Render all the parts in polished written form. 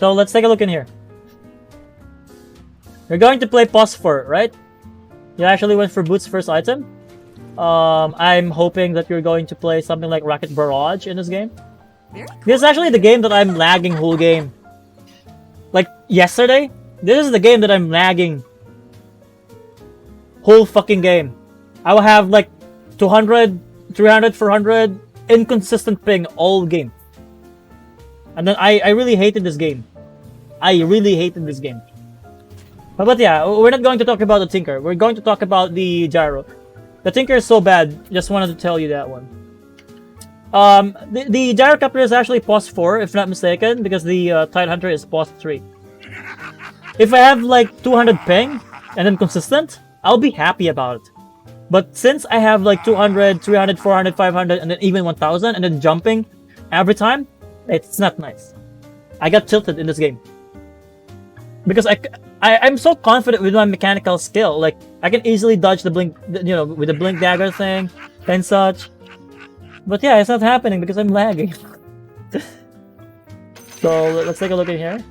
So let's take a look in here. You're going to play Phosphor, right? You actually went for Boots' first item. I'm hoping that you're going to play something like Rocket Barrage in this game. This is actually the game that I'm lagging whole game. Like yesterday, this is the game that I'm lagging whole fucking game. I will have like 200, 300, 400 inconsistent ping all game. And then I really hated this game. I really hated this game. But yeah, we're not going to talk about the Tinker. We're going to talk about the Gyro. The Tinker is so bad. Just wanted to tell you that one. The Gyrocopter is actually pos 4, if not mistaken, because the Tidehunter is pos 3. If I have like 200 ping and then consistent, I'll be happy about it. But since I have like 200, 300, 400, 500, and then even 1000, and then jumping every time, it's not nice. I got tilted in this game. Because I'm so confident with my mechanical skill. Like, I can easily dodge the blink, you know, with the blink dagger thing and such. But yeah, it's not happening because I'm lagging. So let's take a look in here.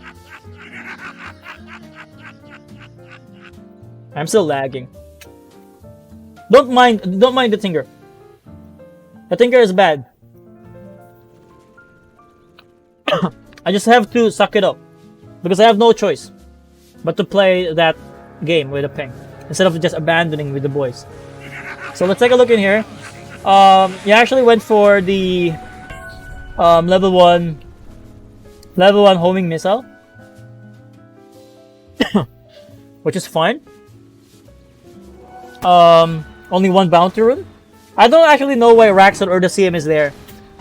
I'm still lagging. Don't mind the Tinker. The Tinker is bad. I just have to suck it up because I have no choice but to play that game with a ping instead of just abandoning with the boys. So let's take a look in here. You actually went for the level 1 homing missile, which is fine. Only one bounty rune. I don't actually know why Raxon or the CM is there,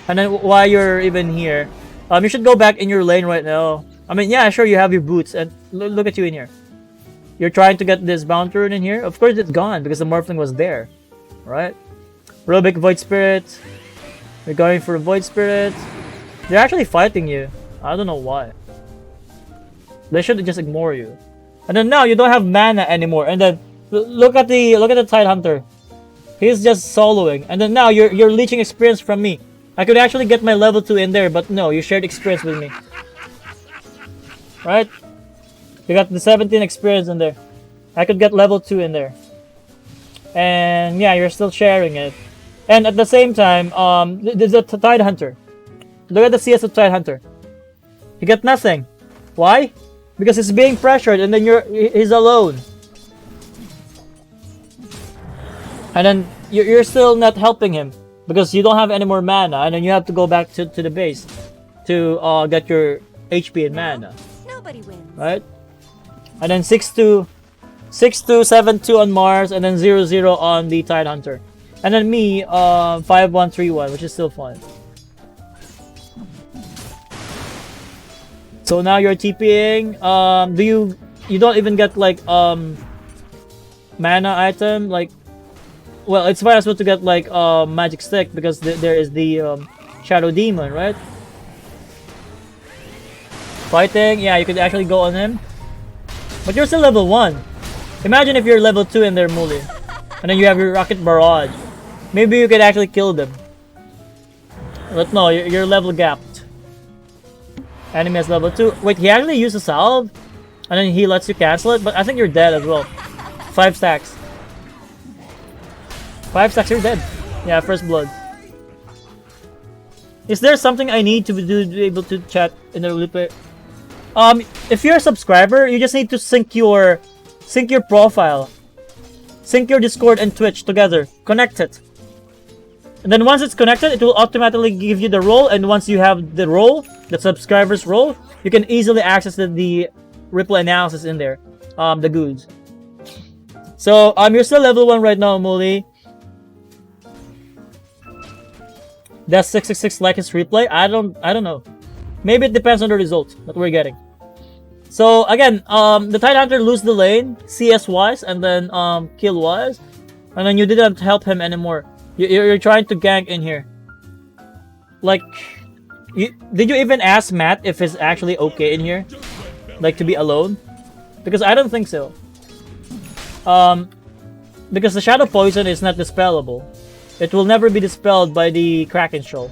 and then why you're even here. You should go back in your lane right now. I mean, yeah, sure, you have your boots, and look at you in here. You're trying to get this bounty rune in here. Of course, it's gone because the Morphling was there, right? Rubik Void Spirit. You're going for a Void Spirit. They're actually fighting you. I don't know why. They should just ignore you. And then now you don't have mana anymore. And then look at the Tidehunter. He's just soloing. And then now you're leeching experience from me. I could actually get my level 2 in there, but no, you shared experience with me. Right? You got the 17 experience in there. I could get level 2 in there. And yeah, you're still sharing it. And at the same time, there's a Tidehunter. Look at the CS of Tidehunter. You get nothing. Why? Because he's being pressured and then he's alone. And then you're still not helping him because you don't have any more mana, and then you have to go back to the base to get your HP and mana. Nobody wins. Right? And then 6-2, 6-2, 7-2 on Mars, and then 0-0 on the Tidehunter. And then me, 5-1-3-1, which is still fun. So now you're TPing. You don't even get like mana item, like, well, it's fine as well to get like magic stick because there is the shadow demon, right? Fighting, yeah, you could actually go on him, but you're still level 1. Imagine if you're level 2 in there, Muli, and then you have your rocket barrage. Maybe you could actually kill them. But no, you're level gapped. Enemy has level 2. Wait, he actually used a salve, and then he lets you cancel it, but I think you're dead as well. 5 stacks. 5 stacks, you're dead. Yeah, first blood. Is there something I need to do to be able to chat in the replay? If you're a subscriber, you just need to sync your profile. Sync your Discord and Twitch together. Connect it. And then once it's connected, it will automatically give you the role, and once you have the role, the subscriber's role, you can easily access the ripple analysis in there. The goods. So, you're still level 1 right now, Muli. Does 666 like his replay? I don't know. Maybe it depends on the result that we're getting. So again, the Tidehunter lose the lane, CS wise, and then kill wise, and then you didn't help him anymore. You're trying to gank in here. Like, did you even ask Matt if it's actually okay in here, like to be alone? Because I don't think so. Because the shadow poison is not dispellable. It will never be dispelled by the Kraken Shoal.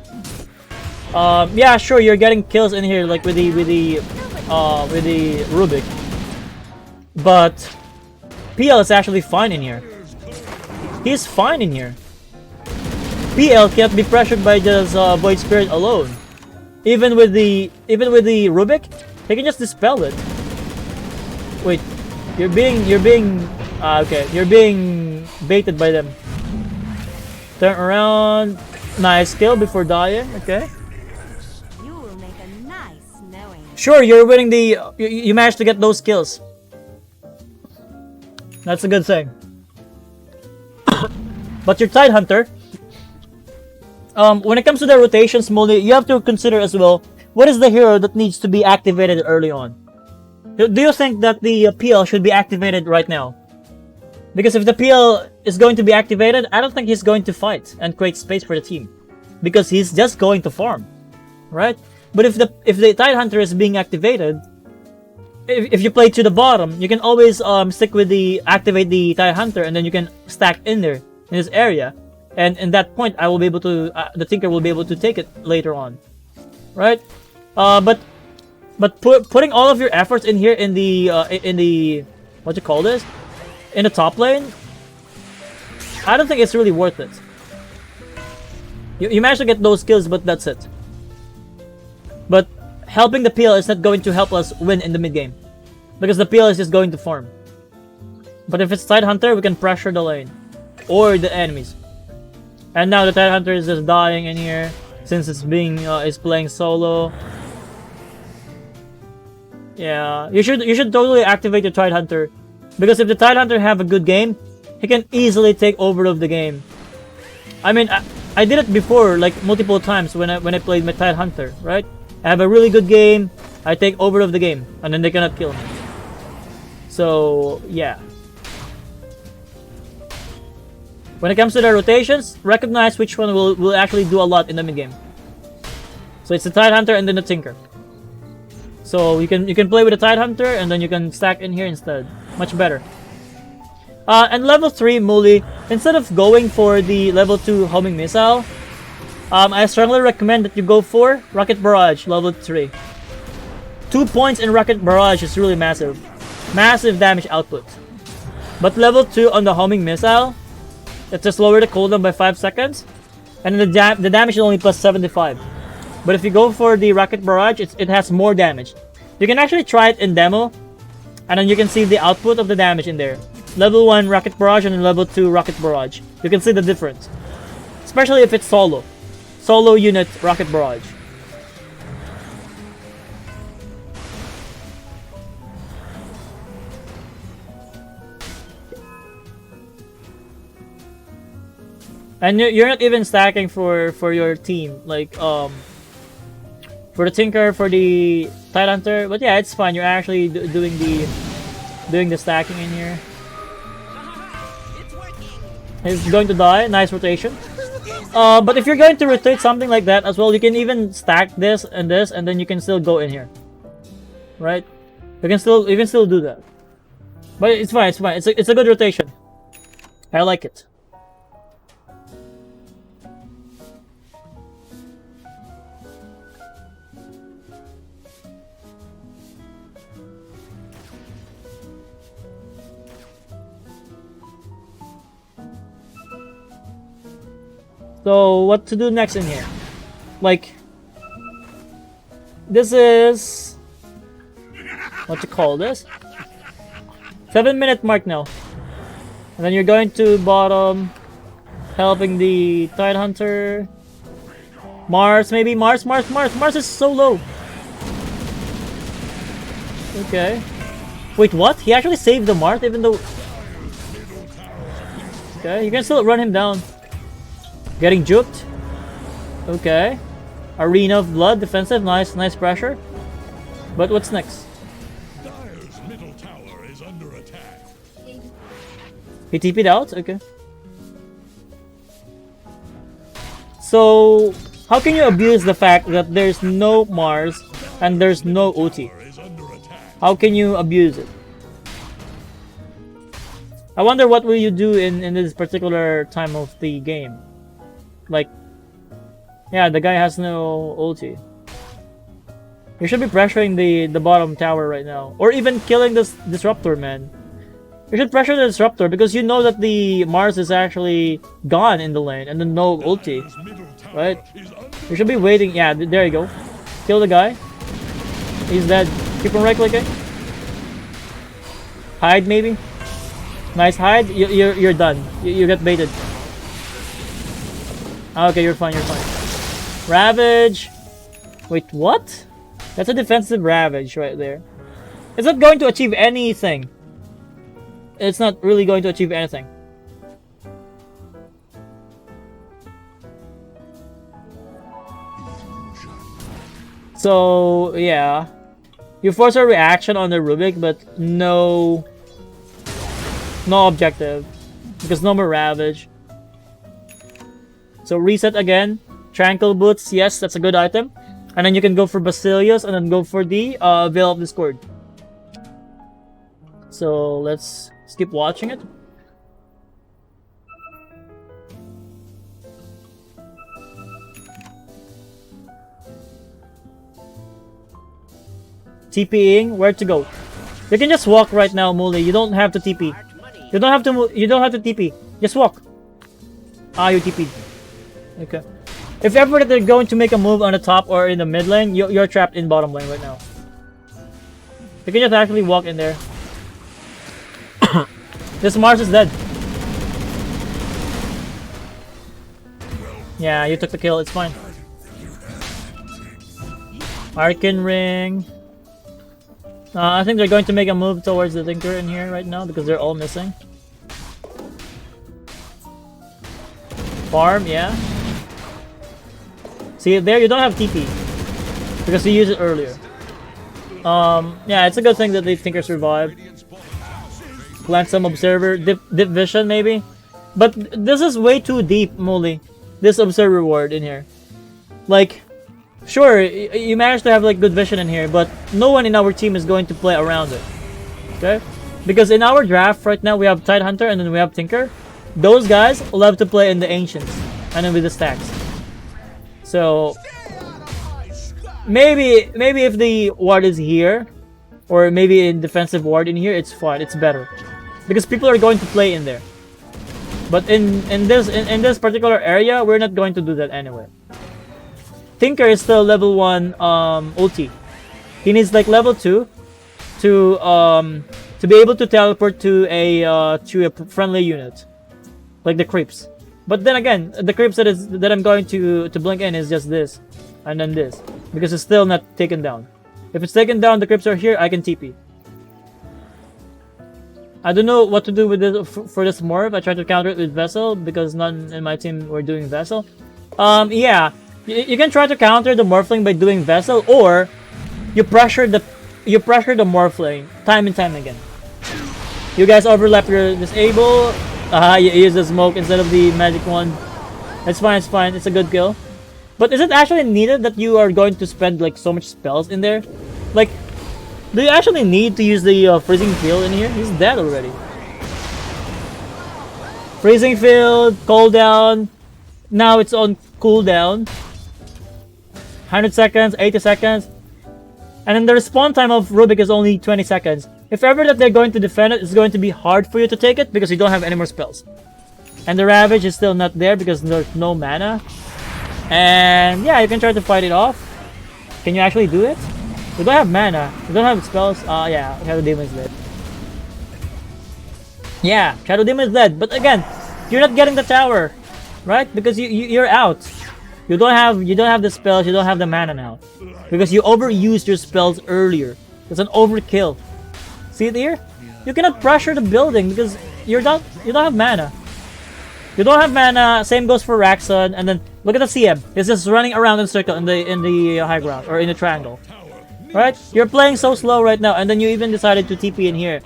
Yeah, sure, you're getting kills in here, like with the with the Rubik, but PL is actually fine in here. He's fine in here. PL can't be pressured by just Void Spirit alone. Even with the Rubik, he can just dispel it. Wait, you're being okay. You're being baited by them. Turn around. Nice kill before dying. Okay. You will make a nice knowing. Sure, you're winning the. You managed to get those kills. That's a good thing. But your Tidehunter. When it comes to the rotations, Molly, you have to consider as well, what is the hero that needs to be activated early on? Do you think that the PL should be activated right now? Because if the PL is going to be activated, I don't think he's going to fight and create space for the team. Because he's just going to farm. Right? But if the Tidehunter is being activated, if you play to the bottom, you can always stick with activate the Tidehunter, and then you can stack in there, in this area. And in that point, I will be able to. The Tinker will be able to take it later on, right? But putting all of your efforts in here in the what you call this, in the top lane, I don't think it's really worth it. You managed to get those kills, but that's it. But helping the PL is not going to help us win in the mid game, because the PL is just going to farm. But if it's Tidehunter, we can pressure the lane or the enemies. And now the Tidehunter is just dying in here since it's is playing solo. Yeah, you should totally activate your Tidehunter, because if the Tidehunter have a good game, he can easily take over of the game. I mean, I did it before, like multiple times when I played my Tidehunter, right? I have a really good game, I take over of the game, and then they cannot kill me. So yeah. When it comes to the rotations, recognize which one will actually do a lot in the mid game. So it's the Tidehunter and then the Tinker. So you can play with the Tidehunter and then you can stack in here instead. Much better. And level 3 Muli, instead of going for the level 2 homing missile, I strongly recommend that you go for Rocket Barrage level 3. 2 points in Rocket Barrage is really massive. Massive damage output. But level 2 on the homing missile, it just lower the cooldown by 5 seconds, and the damage is only plus 75. But if you go for the Rocket Barrage, it has more damage. You can actually try it in demo, and then you can see the output of the damage in there. Level 1 Rocket Barrage and level 2 Rocket Barrage. You can see the difference. Especially if it's solo. Solo unit Rocket Barrage. And you're not even stacking for your team, like for the Tinker, for the Tidehunter. But yeah, it's fine. You're actually doing the stacking in here. He's going to die. Nice rotation. But if you're going to rotate something like that as well, you can even stack this, and then you can still go in here, right? You can still do that. But it's fine. It's fine. It's a good rotation. I like it. So what to do next in here? Like, this is what you call this? 7-minute mark now. And then you're going to bottom, helping the Tidehunter. Mars, maybe Mars is so low. Okay. Wait, what? He actually saved the Mars even though. Okay, you can still run him down. Getting juked. Okay. Arena of Blood, defensive, nice pressure. But what's next? Dire's middle tower is under attack. He TP'd out? Okay. So, how can you abuse the fact that there's no Mars and there's no ulti? How can you abuse it? I wonder what will you do in this particular time of the game. Like, yeah, the guy has no ulti. You should be pressuring the bottom tower right now, or even killing this disruptor, man. You should pressure the disruptor because you know that the Mars is actually gone in the lane and then no ulti, right? You should be waiting. Yeah, there you go. Kill the guy. He's dead. Keep on right clicking. Hide maybe. Nice hide. You're done. You get baited. Okay, you're fine. You're fine. Ravage. Wait, what? That's a defensive Ravage right there. It's not going to achieve anything. It's not really going to achieve anything. So, yeah. You force a reaction on the Rubik, but no objective. Because no more Ravage. So reset again. Tranquil Boots, yes, that's a good item. And then you can go for Basilius and then go for the Veil of Discord. So let's keep watching it. TPing, where to go? You can just walk right now, Muli. You don't have to TP. You don't have to. You don't have to TP. Just walk. Ah, you TP'd. Okay. If ever that they're going to make a move on the top or in the mid lane, you're trapped in bottom lane right now. You can just actually walk in there. This Mars is dead. Yeah, you took the kill. It's fine. Arcane Ring. I think they're going to make a move towards the Tinker in here right now because they're all missing. Farm, yeah. See, there you don't have TP because you used it earlier. Yeah, it's a good thing that the Tinker survived. Plant some Observer, dip Vision maybe. But this is way too deep, Muli. This Observer ward in here. Like, sure, you managed to have like good vision in here, but no one in our team is going to play around it. Okay? Because in our draft right now, we have Tidehunter and then we have Tinker. Those guys love to play in the Ancients and then with the stacks. So maybe if the ward is here, or maybe in defensive ward in here, it's fine. It's better because people are going to play in there. But in this particular area, we're not going to do that anyway. Tinker is still level 1 ulti. He needs like level 2 to be able to teleport to a friendly unit, like the creeps. But then again, the creeps that I'm going to blink in is just this, and then this, because it's still not taken down. If it's taken down, the creeps are here. I can TP. I don't know what to do with this for this morph. I tried to counter it with Vessel because none in my team were doing Vessel. Yeah, you can try to counter the Morphling by doing Vessel, or you pressure the Morphling time and time again. You guys overlap your disable. You use the smoke instead of the magic wand. It's fine, it's fine. It's a good kill. But is it actually needed that you are going to spend like so much spells in there? Like, do you actually need to use the freezing field in here? He's dead already. Freezing field, cooldown. Now it's on cooldown. 100 seconds, 80 seconds. And then the respawn time of Rubik is only 20 seconds. If ever that they're going to defend it, it's going to be hard for you to take it because you don't have any more spells. And the Ravage is still not there because there's no mana. And yeah, you can try to fight it off. Can you actually do it? You don't have mana. You don't have spells. Yeah, Shadow Demon is dead. Yeah, Shadow Demon is dead. But again, you're not getting the tower, right? Because you're out. You don't have the spells. You don't have the mana now because you overused your spells earlier. It's an overkill. See it here? You cannot pressure the building because you don't have mana. You don't have mana. Same goes for Raxon. And then look at the CM. It's just running around in circle in the high ground or in the triangle. Right? You're playing so slow right now, and then you even decided to TP in here,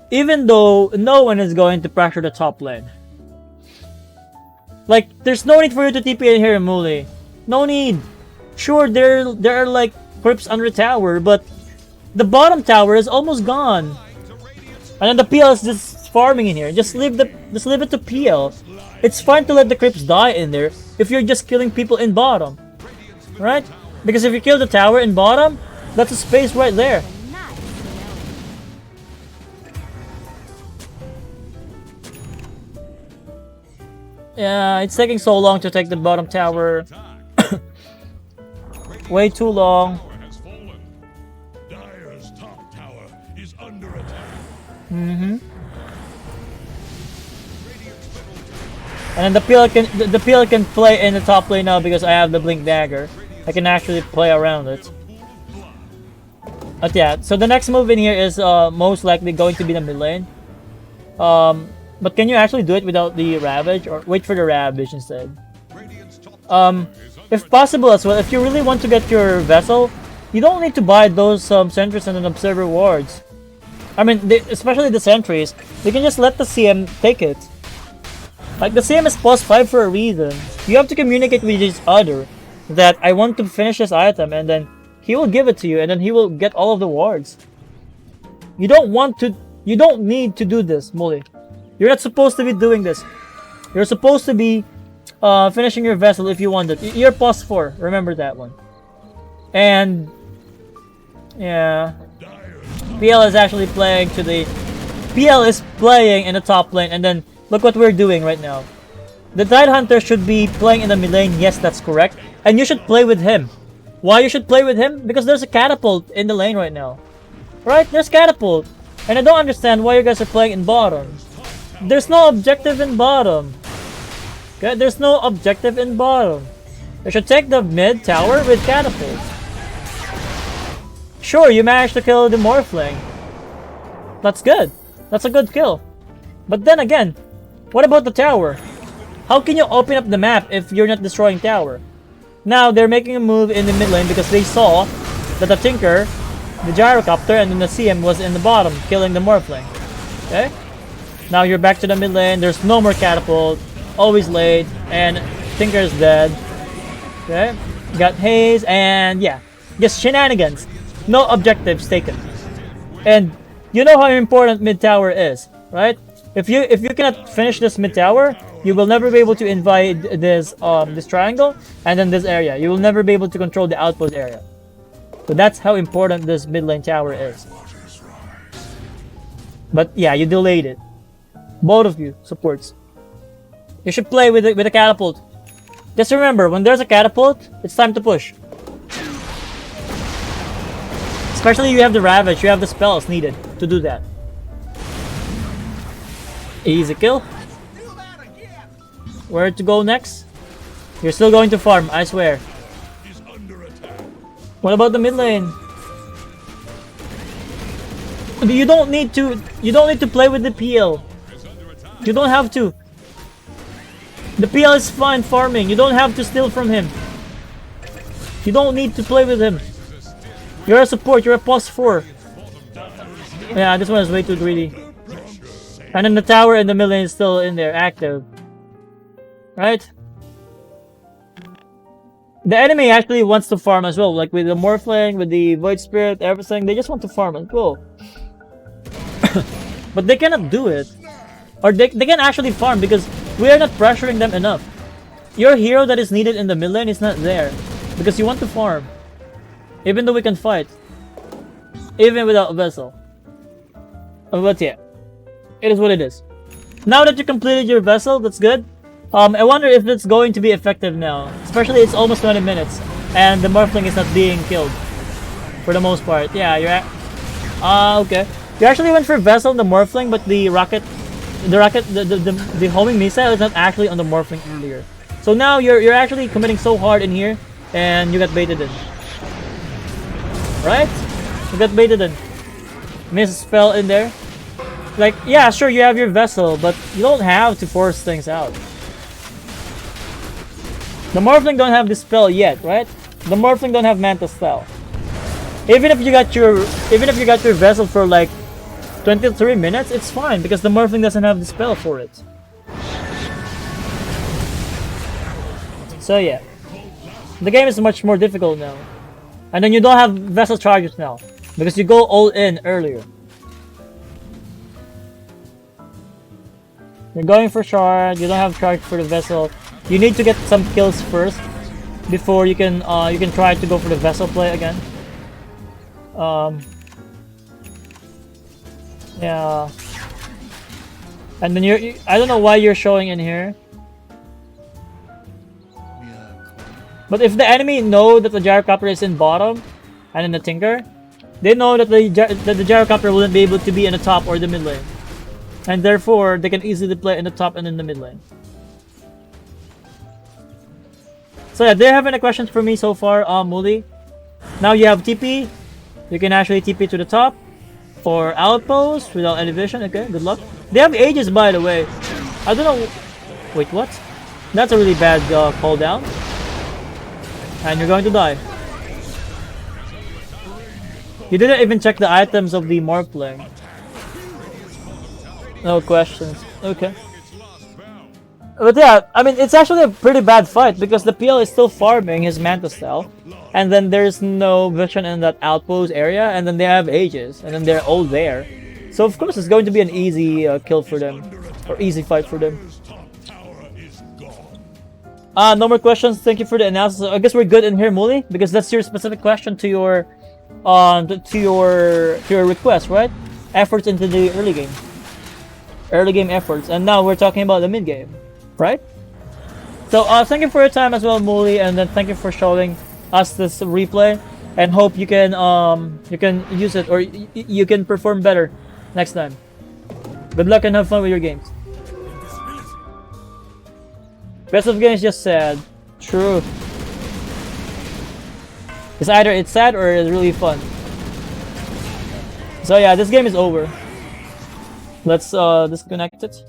even though no one is going to pressure the top lane. Like, there's no need for you to TP in here, Muli. No need. Sure, there are like creeps under the tower, but the bottom tower is almost gone. And then the PL is just farming in here. Just leave it to PL. It's fine to let the creeps die in there if you're just killing people in bottom, right? Because if you kill the tower in bottom, That's a space right there. A nice knowing. Yeah, it's taking so long to take the bottom tower. Attack. Way too long. Tower has fallen. Dire's top tower is under attack. Mm-hmm. And then the PL can play in the top lane now because I have the Blink Dagger. I can actually play around it. But yeah, so the next move in here is most likely going to be the mid lane. But can you actually do it without the Ravage, or wait for the Ravage instead? If possible as well, if you really want to get your vessel, you don't need to buy those sentries and an observer wards. I mean, especially the sentries, you can just let the CM take it. Like, the CM is +5 for a reason. You have to communicate with each other that I want to finish this item, and then he will give it to you, and then he will get all of the wards. You don't need to do this, Molly. You're not supposed to be doing this. You're supposed to be finishing your vessel if you want it. You're +4, remember that one. And yeah, PL is actually playing to the PL is playing in the top lane, and then look what we're doing right now. The Tide Hunter should be playing in the mid lane. Yes, that's correct. And you should play with him. Why you should play with him? Because there's a catapult in the lane right now. Right? There's catapult. And I don't understand why you guys are playing in bottom. There's no objective in bottom. Okay? There's no objective in bottom. You should take the mid tower with catapult. Sure, you managed to kill the Morphling. That's good. That's a good kill. But then again, what about the tower? How can you open up the map if you're not destroying tower? Now, they're making a move in the mid lane because they saw that the Tinker, the Gyrocopter, and then the CM was in the bottom, killing the Morphling. Okay? Now you're back to the mid lane, there's no more catapult, always late, and Tinker is dead. Okay? Got Haze, and yeah, just shenanigans. No objectives taken. And you know how important mid tower is, right? If you cannot finish this mid tower, you will never be able to invade this triangle and then this area. You will never be able to control the outpost area. So that's how important this mid lane tower is. But yeah, you delayed it. Both of you supports. You should play with a catapult. Just remember, when there's a catapult, it's time to push. Especially you have the Ravage, you have the spells needed to do that. Easy kill. Where to go next? You're still going to farm, I swear. What about the mid lane? You don't need to play with the PL. You don't have to. The PL is fine farming. You don't have to steal from him. You don't need to play with him. You're a support, you're a +4. Yeah, this one is way too greedy. And then the tower in the mid lane is still in there, active. Right? The enemy actually wants to farm as well, like with the Morphling, with the Void Spirit, everything. They just want to farm and go. But they cannot do it. Or they can actually farm because we are not pressuring them enough. Your hero that is needed in the mid lane is not there. Because you want to farm. Even though we can fight. Even without a vessel. But yeah. It is what it is. Now that you completed your vessel, that's good. I wonder if it's going to be effective now. Especially it's almost 20 minutes. And the Morphling is not being killed. For the most part. Yeah, you're okay. You actually went for Vessel on the Morphling, but the homing missile is not actually on the Morphling earlier. So now you're actually committing so hard in here, and you got baited in. Right? You got baited in. Miss spell in there. Like, yeah, sure, you have your Vessel, but you don't have to force things out. The Morphling don't have this spell yet, right? The Morphling don't have Manta spell. Even if you got your Vessel for like 23 minutes, it's fine because the Morphling doesn't have the spell for it. So yeah, the game is much more difficult now, and then you don't have Vessel charges now because you go all in earlier. You're going for charge. You don't have charge for the Vessel. You need to get some kills first before you can try to go for the Vessel play again. Um, yeah. And then I don't know why you're showing in here. But if the enemy know that the Gyrocopter is in bottom and in the Tinker, they know that the Gyrocopter wouldn't be able to be in the top or the mid lane. And therefore, they can easily play in the top and in the mid lane. So yeah, do you have any questions for me so far, Muli? Now you have TP. You can actually TP to the top. Or outpost without any vision. Okay, good luck. They have ages, by the way. I don't know. Wait, what? That's a really bad call down. And you're going to die. You didn't even check the items of the Morphling. No questions. Okay. But yeah, I mean, it's actually a pretty bad fight because the PL is still farming his Manta Style. And then there's no vision in that outpost area. And then they have ages. And then they're all there. So of course it's going to be an easy kill for them. Or easy fight for them. No more questions. Thank you for the analysis. I guess we're good in here, Muli, because that's your specific question to your request, right? Efforts into the early game. Early game efforts. And now we're talking about the mid game. Right? So thank you for your time as well, Muli, and then thank you for showing us this replay, and hope you can use it, or you can perform better next time. Good luck and have fun with your games. Best of games just sad. True. It's either it's sad or it's really fun. So yeah, this game is over. Let's disconnect it.